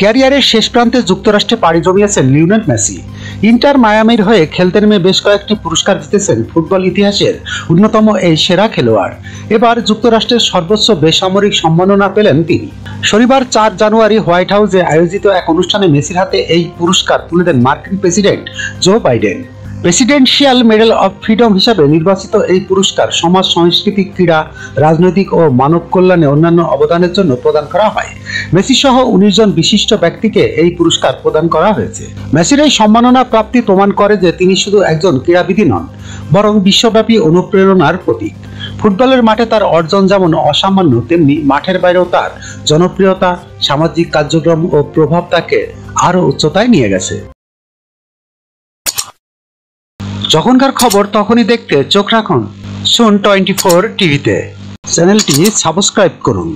ক্যারিয়ারের শেষ প্রান্তে যুক্তরাষ্ট্রে পাড়ি জমিয়েছেন লিওনেল মেসি। ইন্টার মায়ামির হয়ে খেলতে নেমে বেশ কয়েকটি পুরস্কার জিতেছেন ফুটবল ইতিহাসের অন্যতম এই সেরা খেলোয়াড়। এবার যুক্তরাষ্ট্রের সর্বোচ্চ বেসামরিক সম্মাননা পেলেন তিনি। শনিবার 4 জানুয়ারি হোয়াইট হাউসে আয়োজিত এক অনুষ্ঠানে মেসির হাতে এই পুরস্কার তুলে দেন মার্কিন president Joe Biden. Presidential medal of freedom হিসাবে নির্বাচিত এই পুরস্কার সমাজ, সংস্কৃতি, ক্রীড়া, রাজনৈতিক ও মানব কল্যাণে অন্যান্য অবদানের জন্য প্রদান করা হয়। মেসি সহ 19 জন বিশিষ্ট ব্যক্তিকে এই পুরস্কার প্রদান করা হয়েছে। মেসির এই সম্মাননা প্রাপ্তি প্রমাণ করে যে তিনি শুধু একজন ক্রীড়াবিদই নন, বরং বিশ্বব্যাপী অনুপ্রেরণার প্রতীক। ফুটবলের মাঠে তার অর্জন যেমন অসামান্য, তেমনি মাঠের বাইরেও তার জনপ্রিয়তা, সামাজিক কার্যক্রম ও প্রভাব তাকে আরও উচ্চতায় নিয়ে গেছে। যখনকার খবর তখনই দেখতে চোখ রাখুন সুন 24 টিভিতে। চ্যানেলটি সাবস্ক্রাইব করুন।